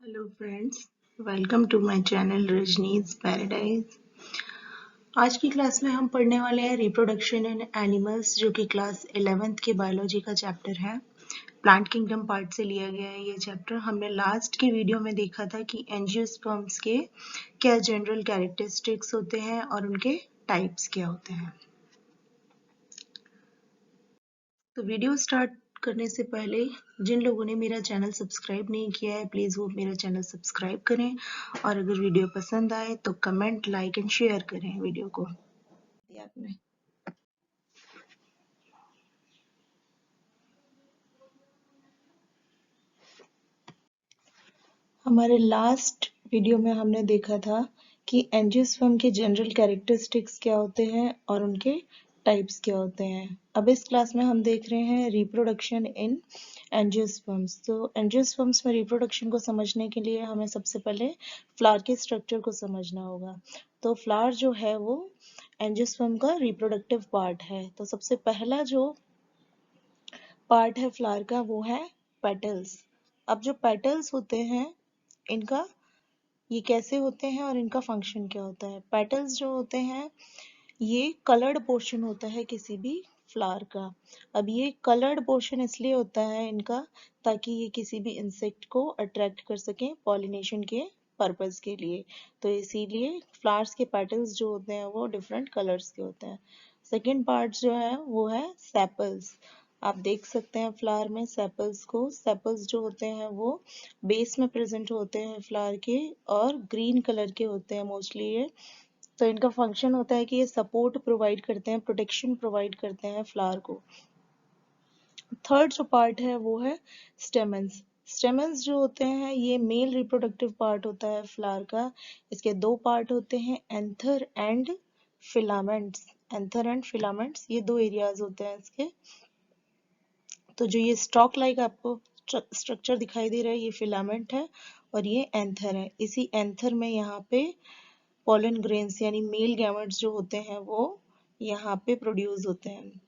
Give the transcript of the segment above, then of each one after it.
Hello friends, welcome to my channel Rajni's paradise. आज की class में हम पढ़ने वाले हैं रिप्रोडक्शन इन एनिमल्स, जो कि क्लास 11th के बायोलॉजी का चैप्टर है। प्लांट किंगडम पार्ट से लिया गया है ये चैप्टर। हमने लास्ट के वीडियो में देखा था कि एंजियोस्पर्म्स के क्या जनरल कैरेक्टरिस्टिक्स होते हैं और उनके टाइप्स क्या होते हैं। तो वीडियो स्टार्ट करने से पहले जिन लोगों ने मेरा चैनल सब्सक्राइब नहीं किया है, प्लीज़ वो मेरा चैनल सब्सक्राइब करें और अगर वीडियो पसंद आए तो कमेंट, लाइक एंड शेयर करें वीडियो को। आपने हमारे लास्ट वीडियो में हमने देखा था कि एंजियोस्पर्म के जनरल कैरेक्टरिस्टिक्स क्या होते हैं और उनके टाइप्स क्या होते हैं। अब इस क्लास में हम देख रहे हैं रिप्रोडक्शन इन एंजियोस्पर्म्स। तो एंजियोस्पर्म्स में रिप्रोडक्शन को समझने के लिए हमें सबसे पहले फ्लावर के स्ट्रक्चर को समझना होगा। तो फ्लावर जो है वो एंजियोस्पर्म का रिप्रोडक्टिव पार्ट है। तो सबसे पहला जो पार्ट है फ्लावर का वो है पेटल्स। अब जो पेटल्स होते हैं इनका ये कैसे होते हैं और इनका फंक्शन क्या होता है। पेटल्स जो होते हैं ये कलर्ड पोर्शन होता है किसी भी फ्लावर का। अब ये कलर्ड पोर्शन इसलिए होता है इनका ताकि ये किसी भी इंसेक्ट को अट्रैक्ट कर सकें पॉलिनेशन के पर्पस के लिए। तो इसीलिए फ्लावर्स के पेटल्स जो होते हैं वो डिफरेंट कलर्स के होते हैं। सेकेंड पार्ट जो है वो है सेपल्स। आप देख सकते हैं फ्लावर में सेपल्स को। सेपल्स जो होते हैं वो बेस में प्रेजेंट होते हैं फ्लावर के और ग्रीन कलर के होते हैं मोस्टली ये। तो इनका फंक्शन होता है कि ये सपोर्ट प्रोवाइड करते हैं, प्रोटेक्शन प्रोवाइड करते हैं फ्लावर को। थर्ड जो पार्ट है वो है स्टेमन्स। स्टेमन्स जो होते हैं ये मेल रिप्रोडक्टिव पार्ट होता है फ्लावर का। इसके दो पार्ट होते हैं, anther and filaments. Anther and filaments ये दो एरियाज होते हैं इसके। तो जो ये स्टॉक लाइक आपको स्ट्रक्चर दिखाई दे रहा है ये फिलामेंट है और ये एंथर है। इसी एंथर में यहाँ पे पॉलन ग्रेन्स यानी मेल गैमेट्स जो होते हैं वो यहाँ पे प्रोड्यूस होते हैं।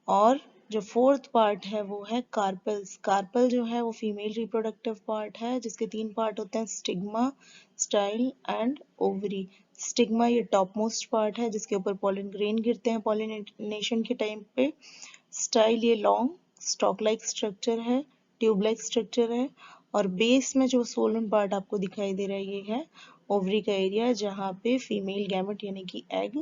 और जो फोर्थ पार्ट है वो है कार्पेल्स। कार्पेल जो है वो फीमेल रिप्रोडक्टिव पार्ट है जिसके तीन पार्ट होते हैं, stigma, style and ovary. Stigma ये टॉप मोस्ट पार्ट है जिसके ऊपर पॉलन ग्रेन गिरते हैं पॉलिनेशन के टाइम पे। स्टाइल ये लॉन्ग स्टॉक लाइक स्ट्रक्चर है, ट्यूब लाइक स्ट्रक्चर है। और बेस में जो सोलन पार्ट आपको दिखाई दे रहा है ये है ओवरी का एरिया जहाँ पे फीमेल गैमेट यानी कि एग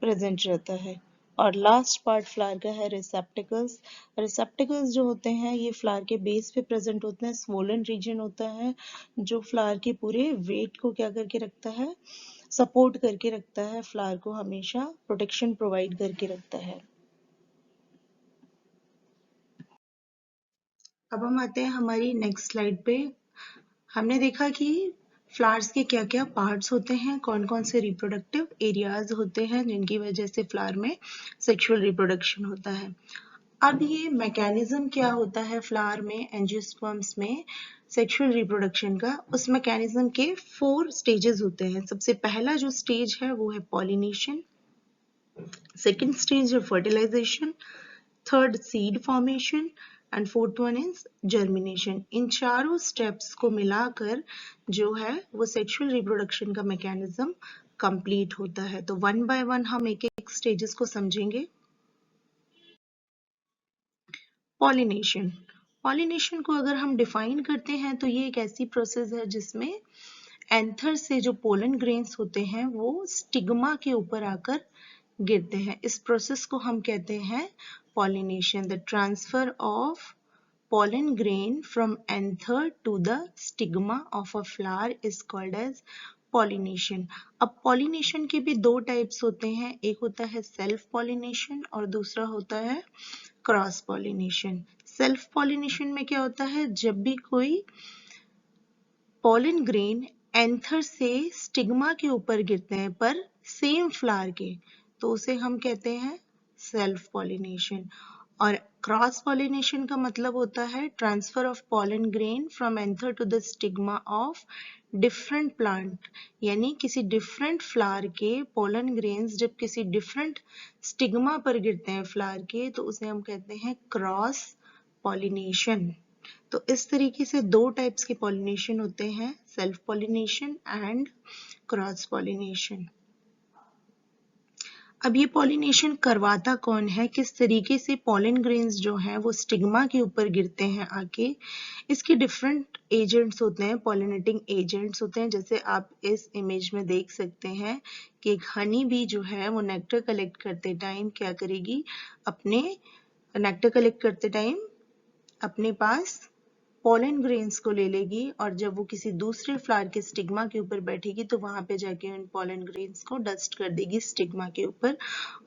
प्रेजेंट रहता है। और लास्ट पार्ट फ्लावर का है रिसेप्टिकल्स। रिसेप्टिकल्स जो होते हैं ये फ्लावर के बेस पे प्रेजेंट होते हैं। स्वोलन रीजन होता है जो फ्लावर के पूरे वेट को क्या करके रखता है, सपोर्ट करके रखता है, फ्लावर को हमेशा प्रोटेक्शन प्रोवाइड करके रखता है। अब हम आते हैं हमारी नेक्स्ट स्लाइड पे। हमने देखा कि फ्लावर्स के क्या क्या पार्ट्स होते हैं, कौन कौन से रिप्रोडक्टिव एरियाज होते हैं जिनकी वजह से फ्लावर में सेक्सुअल रिप्रोडक्शन होता है। अब ये मैकेनिज्म क्या होता है फ्लावर में, एंजियोस्पर्म्स में सेक्सुअल रिप्रोडक्शन का, उस मैकेनिज्म के 4 स्टेजेस होते हैं। सबसे पहला जो स्टेज है वो है पॉलिनेशन, सेकेंड स्टेज है fertilisation, third seed formation and fourth one is germination. इन चारों स्टेप्स को मिलाकर जो है वो सेक्सुअल रिप्रोडक्शन का मैकेनिज्म कंप्लीट होता है। तो वन बाय वन हम एक एक स्टेजेस को समझेंगे। पॉलिनेशन, पॉलिनेशन को अगर हम डिफाइन करते हैं तो ये एक ऐसी प्रोसेस है जिसमें एंथर से जो पोलन ग्रेन्स होते हैं वो स्टिग्मा के ऊपर आकर गिरते हैं। इस प्रोसेस को हम कहते हैं pollination. The transfer of pollen grain from anther to the stigma of a flower is called as pollination. अब pollination के भी दो टाइप्स होते हैं, एक होता है सेल्फ पॉलिनेशन और दूसरा होता है क्रॉस पॉलिनेशन। सेल्फ पॉलिनेशन में क्या होता है, जब भी कोई पॉलन ग्रेन एंथर से स्टिग्मा के ऊपर गिरते हैं पर सेम फ्लावर के, तो उसे हम कहते हैं सेल्फ पॉलिनेशन। और क्रॉस पॉलिनेशन का मतलब होता है transfer of pollen grain from anther to the stigma of different plant, यानी किसी डिफरेंट फ्लावर के पोलन ग्रेन्स जब किसी डिफरेंट स्टिग्मा पर गिरते हैं फ्लावर के तो उसे हम कहते हैं क्रॉस पॉलिनेशन। तो इस तरीके से दो टाइप्स के पॉलिनेशन होते हैं, self pollination and cross pollination. अब ये पॉलिनेशन करवाता कौन है, किस तरीके से पॉलन ग्रेन्स जो हैं वो स्टिग्मा के ऊपर गिरते हैं आके, इसके डिफरेंट एजेंट्स होते हैं, पॉलिनेटिंग एजेंट्स होते हैं। जैसे आप इस इमेज में देख सकते हैं कि एक हनी बी जो है वो नेक्टर कलेक्ट करते टाइम क्या करेगी, अपने नेक्टर कलेक्ट करते टाइम अपने पास पॉलन ग्रेन्स को ले लेगी और जब वो किसी दूसरे फ्लावर के स्टिग्मा के ऊपर बैठेगी तो वहां पे जाके उन पॉलन ग्रेन्स को डस्ट कर देगी स्टिग्मा के ऊपर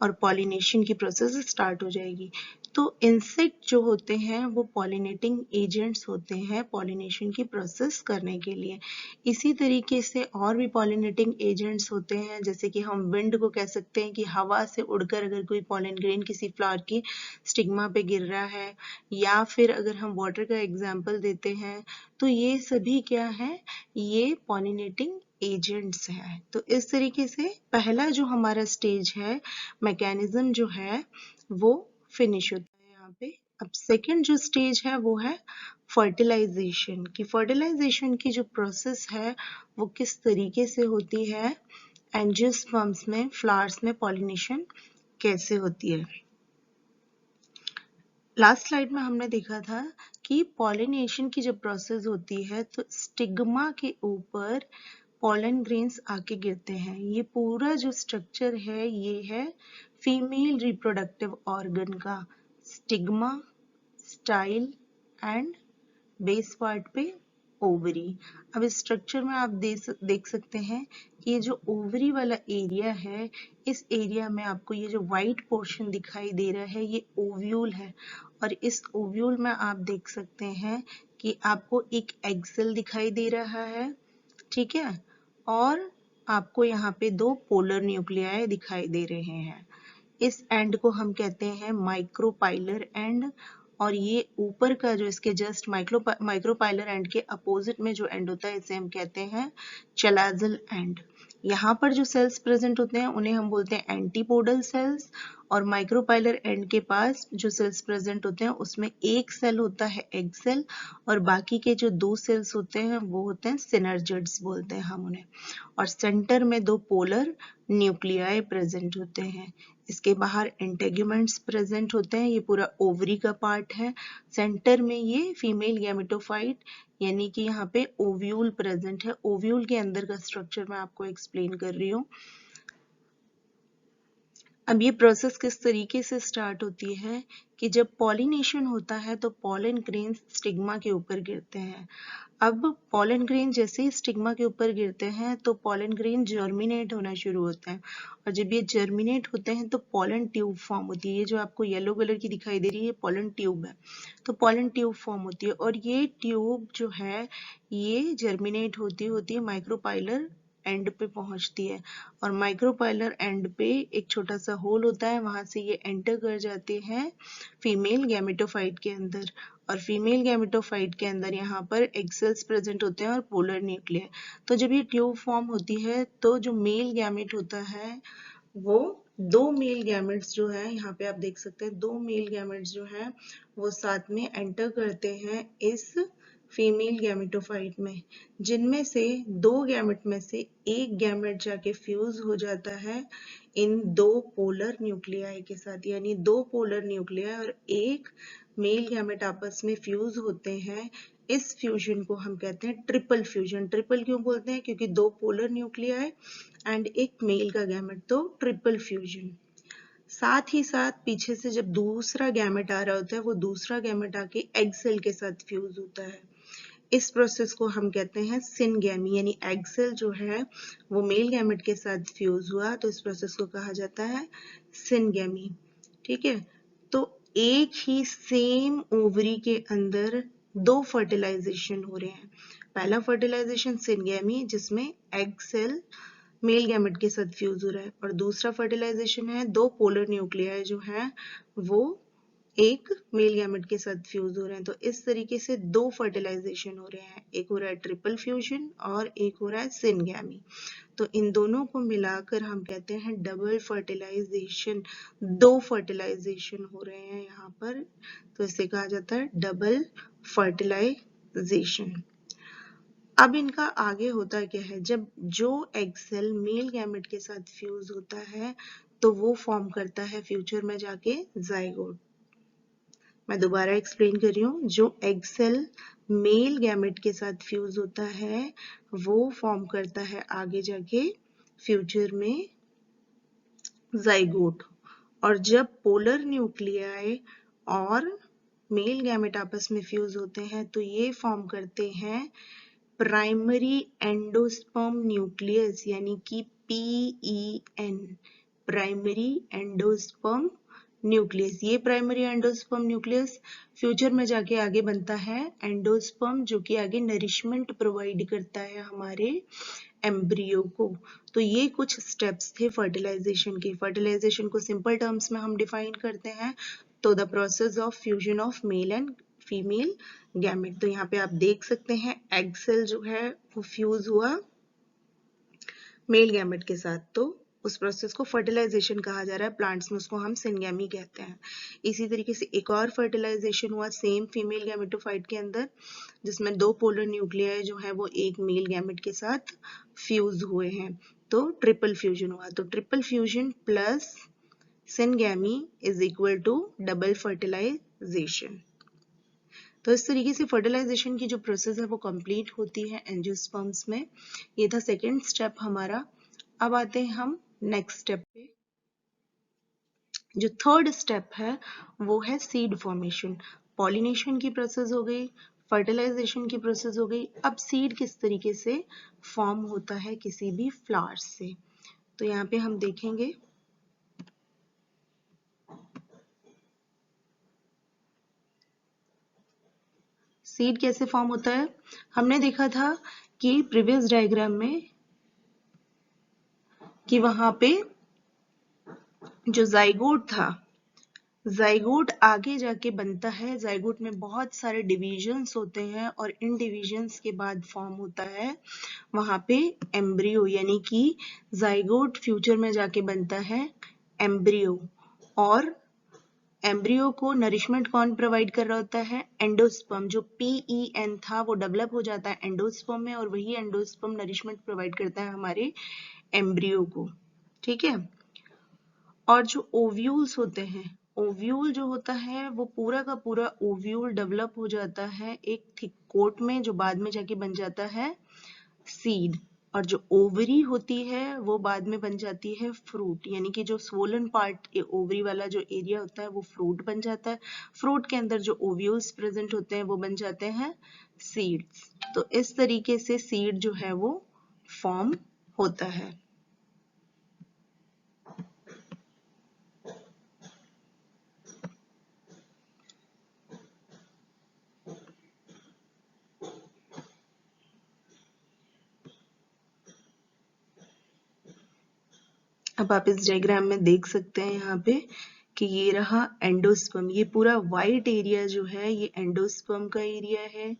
और पॉलिनेशन की प्रोसेस स्टार्ट हो जाएगी। तो इंसेक्ट जो होते हैं वो पॉलिनेटिंग एजेंट्स होते हैं पॉलिनेशन की प्रोसेस करने के लिए। इसी तरीके से और भी पॉलिनेटिंग एजेंट्स होते हैं, जैसे कि हम विंड को कह सकते हैं कि हवा से उड़कर अगर कोई पॉलन ग्रेन किसी फ्लावर की स्टिग्मा पे गिर रहा है, या फिर अगर हम वाटर का एग्जाम्पल देते हैं तो ये सभी क्या है, ये पॉलिनेटिंग एजेंट्स हैं। तो इस तरीके से पहला जो हमारा स्टेज है, मैकेनिज्म जो है वो फिनिश होता है यहाँ पे। अब सेकंड जो स्टेज है वो है फर्टिलाइजेशन की। फर्टिलाइजेशन की जो प्रोसेस है वो किस तरीके से होती है, एंजियोस्पर्म्स में, फ्लावर्स में पॉलिनेशन कैसे होती है। लास्ट स्लाइड में हमने देखा था कि पॉलिनेशन की जब प्रोसेस होती है तो स्टिग्मा के ऊपर पॉलन ग्रेन्स आके गिरते हैं। ये पूरा जो स्ट्रक्चर है ये है फीमेल रिप्रोडक्टिव ऑर्गन का, stigma, style and base part पे ओवरी। अब इस स्ट्रक्चर में आप देख सकते हैं कि ये जो ओवरी वाला एरिया है, इस एरिया में आपको ये जो वाइट पोर्शन दिखाई दे रहा है ये ओव्यूल है और इस ओव्यूल में आप देख सकते हैं कि आपको एक एग सेल दिखाई दे रहा है, ठीक है, और आपको यहाँ पे दो पोलर न्यूक्लियाई दिखाई दे रहे हैं। इस एंड को हम कहते हैं माइक्रोपाइलर एंड, और ये ऊपर का जो इसके जस्ट माइक्रोपाइलर एंड के अपोजिट में जो एंड होता है इसे हम कहते हैं चलाजल एंड। यहाँ पर जो सेल्स प्रेजेंट होते हैं उन्हें हम बोलते हैं एंटीपोडल सेल्स, और माइक्रोपाइलर एंड के पास जो सेल्स प्रेजेंट होते हैं उसमें एक सेल होता है एग सेल और बाकी के जो दो सेल्स होते हैं वो होते हैं सिनर्जिड्स बोलते हैं हम उन्हें, और सेंटर में दो पोलर न्यूक्लियाई प्रेजेंट होते हैं। इसके बाहर इंटेगुमेंट्स प्रेजेंट होते हैं, ये पूरा ओवरी का पार्ट है। सेंटर में ये फीमेल गैमेटोफाइट यानी कि यहाँ पे ओव्यूल प्रेजेंट है। ओव्यूल के अंदर का स्ट्रक्चर मैं आपको एक्सप्लेन कर रही हूँ। अब ये प्रोसेस किस तरीके से स्टार्ट होती है कि जब पॉलिनेशन होता है तो पॉलन ग्रेन्स स्टिग्मा के ऊपर गिरते हैं। अब पॉलन ग्रेन जैसे ही स्टिग्मा के ऊपर गिरते हैं तो पॉलन ग्रेन जर्मिनेट होना शुरू होता है, और जब ये जर्मिनेट होते हैं तो पॉलन ट्यूब फॉर्म होती है। ये जो आपको येलो कलर की दिखाई दे रही है पॉलन ट्यूब है, तो पॉलन ट्यूब फॉर्म होती है और ये ट्यूब जो है ये जर्मिनेट होती होती माइक्रोपाइलर एंड पे पहुंचती है, और माइक्रोपाइलर एंड पे एक छोटा सा होल होता है, वहां से ये एंटर कर जाते हैं फीमेल गैमेटोफाइट के अंदर, और फीमेल गैमेटोफाइट के अंदर यहाँ पर एग सेल्स प्रेजेंट होते हैं और पोलर न्यूक्लियर। तो जब ये ट्यूब फॉर्म होती है तो जो मेल गैमेट होता है वो दो मेल गैमेट्स जो है यहाँ पे आप देख सकते हैं, दो मेल गैमेट्स जो है वो साथ में एंटर करते हैं इस फीमेल गैमेटोफाइट में, जिनमें से दो गैमेट में से एक गैमेट जाके फ्यूज हो जाता है इन दो पोलर न्यूक्लियाई के साथ, यानी दो पोलर न्यूक्लियाई और एक मेल गैमेट आपस में फ्यूज होते हैं। इस फ्यूजन को हम कहते हैं ट्रिपल फ्यूजन। ट्रिपल क्यों बोलते हैं, क्योंकि दो पोलर न्यूक्लियाई एंड एक मेल का गैमेट, तो ट्रिपल फ्यूजन। साथ ही साथ पीछे से जब दूसरा गैमेट आ रहा होता है वो दूसरा गैमेट आके एग सेल के साथ फ्यूज होता है। इस प्रोसेस को हम कहते हैं सिनगैमी, यानी एग सेल जो है वो मेल गैमेट के साथ फ्यूज हुआ तो इस प्रोसेस को कहा जाता है सिनगैमी, ठीक है। तो एक ही सेम ओवरी के अंदर दो फर्टिलाइजेशन हो रहे हैं। पहला फर्टिलाइजेशन सिनगैमी जिसमें एग सेल मेल गैमेट के साथ फ्यूज हो रहा है, और दूसरा फर्टिलाइजेशन है दो पोलर न्यूक्लियाई जो है वो एक मेल गैमेट के साथ फ्यूज हो रहे हैं। तो इस तरीके से दो फर्टिलाइजेशन हो रहे हैं, एक हो रहा है ट्रिपल फ्यूजन और एक हो रहा है सिनगैमी। तो इन दोनों को मिलाकर हम कहते हैं डबल फर्टिलाइजेशन। दो फर्टिलाइजेशन हो रहे हैं यहाँ पर, तो इसे कहा जाता है डबल फर्टिलाइजेशन। अब इनका आगे होता क्या है, जब जो एग सेल मेल गैमेट के साथ फ्यूज होता है तो वो फॉर्म करता है फ्यूचर में जाके जाइगोट। मैं दोबारा एक्सप्लेन कर रही हूँ, जो एग सेल मेल गैमेट के साथ फ्यूज होता है वो फॉर्म करता है आगे जाके फ्यूचर में जाइगोट। और जब पोलर न्यूक्लियाई और मेल गैमेट आपस में फ्यूज होते हैं तो ये फॉर्म करते हैं प्राइमरी एंडोस्पर्म न्यूक्लियस, यानी कि PEN, प्राइमरी एंडोस्पर्म न्यूक्लियस। ये प्राइमरी एंडोस्पर्म न्यूक्लियस फ्यूचर में जाके आगे बनता है एंडोस्पर्म, जो कि आगे नरिशमेंट प्रोवाइड करता है हमारे एम्ब्रियो को। तो ये कुछ स्टेप्स थे फर्टिलाइजेशन के। फर्टिलाइजेशन को सिंपल टर्म्स में हम डिफाइन करते हैं, तो the process of fusion of male and female gamete. तो यहाँ पे आप देख सकते हैं एग सेल जो है वो फ्यूज हुआ मेल गैमेट के साथ, तो उस प्रोसेस को फर्टिलाइजेशन कहा जा रहा है। प्लांट्स में उसको हम सिनगैमी कहते हैं। इसी तरीके से एक और फर्टिलाइजेशन हुआ सेम फीमेल गैमेटोफाइट के अंदर, जिसमें दो पोलर न्यूक्लियाई जो है वो एक मेल गैमेट के साथ फ्यूज हुए हैं, तो ट्रिपल फ्यूजन हुआ। तो triple fusion plus syngamy is equal to double fertilisation. तो इस तरीके से फर्टिलाइजेशन की जो प्रोसेस है वो कंप्लीट होती है एंजियोस्पर्म्स में। ये था सेकेंड स्टेप हमारा। अब आते हैं हम नेक्स्ट स्टेप पे। जो थर्ड स्टेप है वो है सीड फॉर्मेशन। पॉलिनेशन की प्रोसेस हो गई, फर्टिलाइजेशन की प्रोसेस हो गई। अब सीड किस तरीके से फॉर्म होता है किसी भी फ्लावर से, तो यहाँ पे हम देखेंगे सीड कैसे फॉर्म होता है। हमने देखा था कि प्रीवियस डायग्राम में कि वहां पे जो जाइगोट था, जाइगोट आगे जाके बनता है। जाइगोट में बहुत सारे डिविजन्स होते हैं और इन डिविजन्स के बाद फॉर्म होता है वहां पे एम्ब्रियो, यानी कि जाइगोट फ्यूचर में जाके बनता है एम्ब्रियो। और एम्ब्रियो को नरिशमेंट कौन प्रोवाइड कर रहा होता है, एंडोस्पर्म। जो PEN था वो डेवलप हो जाता है एंडोस्पर्म में, और वही एंडोस्पर्म नरिशमेंट प्रोवाइड करता है हमारे एम्ब्रियो को। ठीक है। और जो ओव्यूल्स होते हैं, ओव्यूल जो होता है वो पूरा का पूरा ओव्यूल डेवलप हो जाता है एक थिक कोट में, जो बाद में जाके बन जाता है सीड। और जो ओवरी होती है वो बाद में बन जाती है फ्रूट, यानी कि जो स्वोलन पार्ट ओवरी वाला जो एरिया होता है वो फ्रूट बन जाता है। फ्रूट के अंदर जो ओव्यूल्स प्रेजेंट होते हैं वो बन जाते हैं सीड्स। तो इस तरीके से सीड जो है वो फॉर्म होता है। अब आप इस डायग्राम में देख सकते हैं यहाँ पे कि ये रहा एंडोस्पर्म। ये पूरा वाइट एरिया जो है ये एंडोस्पर्म का एरिया है।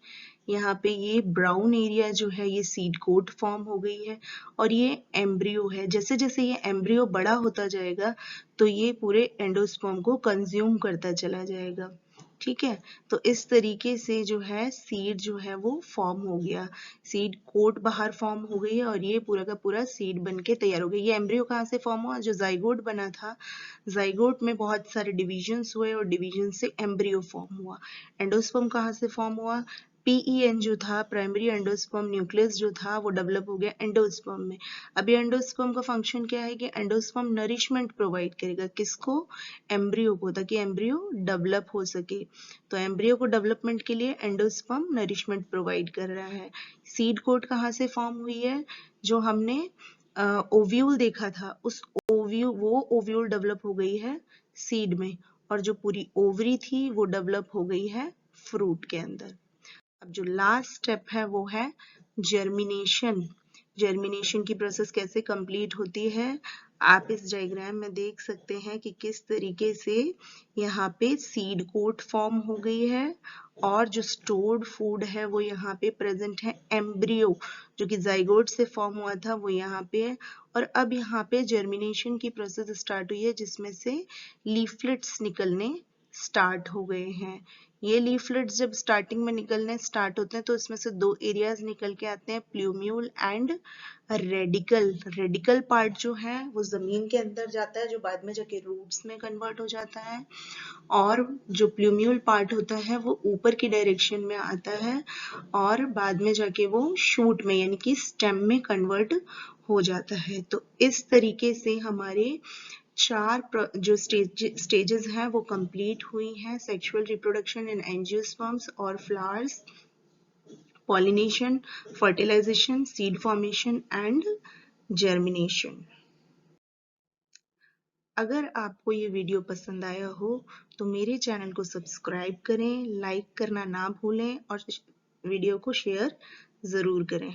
यहाँ पे ये ब्राउन एरिया जो है ये सीड कोट फॉर्म हो गई है, और ये एम्ब्रियो है। जैसे जैसे ये एम्ब्रियो बड़ा होता जाएगा तो ये पूरे एंडोस्पर्म को कंज्यूम करता चला जाएगा। ठीक है। तो इस तरीके से जो है सीड जो है वो फॉर्म हो गया, सीड कोट बाहर फॉर्म हो गई है और ये पूरा का पूरा सीड बन के तैयार हो गया। ये एम्ब्रियो कहाँ से फॉर्म हुआ, जो जाइगोट बना था, जाइगोट में बहुत सारे डिविजन्स हुए और डिवीजन से एम्ब्रियो फॉर्म हुआ। एंडोस्पर्म कहाँ से फॉर्म हुआ, PEN जो था प्राइमरी एंडोस्पर्म न्यूक्लियस जो था वो डेवलप हो गया एंडोस्पर्म में। अभी एंडोस्पर्म का फंक्शन क्या है कि एंडोस्पर्म नरिशमेंट प्रोवाइड करेगा किसको, एम्ब्रियो को, ताकि एम्ब्रियो डेवलप हो सके। तो एम्ब्रियो को डेवलपमेंट के लिए एंडोस्पर्म नरिशमेंट प्रोवाइड कर रहा है। सीड कोट कहाँ से फॉर्म हुई है, जो हमने ओव्यूल देखा था उस ओव्यूल डेवलप हो गई है सीड में, और जो पूरी ओवरी थी वो डेवलप हो गई है फ्रूट के अंदर। अब जो लास्ट स्टेप है वो है जर्मिनेशन। जर्मिनेशन की प्रोसेस कैसे कंप्लीट होती है, आप इस डायग्राम में देख सकते हैं कि किस तरीके से यहाँ पे सीड कोट फॉर्म हो गई है, और जो स्टोर्ड फूड है वो यहाँ पे प्रेजेंट है। एम्ब्रियो जो कि जाइगोट से फॉर्म हुआ था वो यहाँ पे है, और अब यहाँ पे जर्मिनेशन की प्रोसेस स्टार्ट हुई है जिसमें से लीफलेट्स निकलने स्टार्ट हो गए हैं। ये लीफलेट्स जब स्टार्टिंग में निकलने स्टार्ट होते हैं तो इसमें से दो एरियाज निकल के आते हैं, plumule and radical. Radical part जो है वो जमीन के अंदर जाता है, जो बाद में जाके रूट्स में कन्वर्ट हो जाता है, और जो प्लूम्यूल पार्ट होता है वो ऊपर की डायरेक्शन में आता है और बाद में जाके वो शूट में यानी कि स्टेम में कन्वर्ट हो जाता है। तो इस तरीके से हमारे चार जो स्टेजेस हैं वो कंप्लीट हुई हैं, सेक्सुअल रिप्रोडक्शन इन एंजियोस्पर्म्स और flowers, pollination, fertilisation, seed formation and germination. अगर आपको ये वीडियो पसंद आया हो तो मेरे चैनल को सब्सक्राइब करें, लाइक करना ना भूलें और वीडियो को शेयर ज़रूर करें।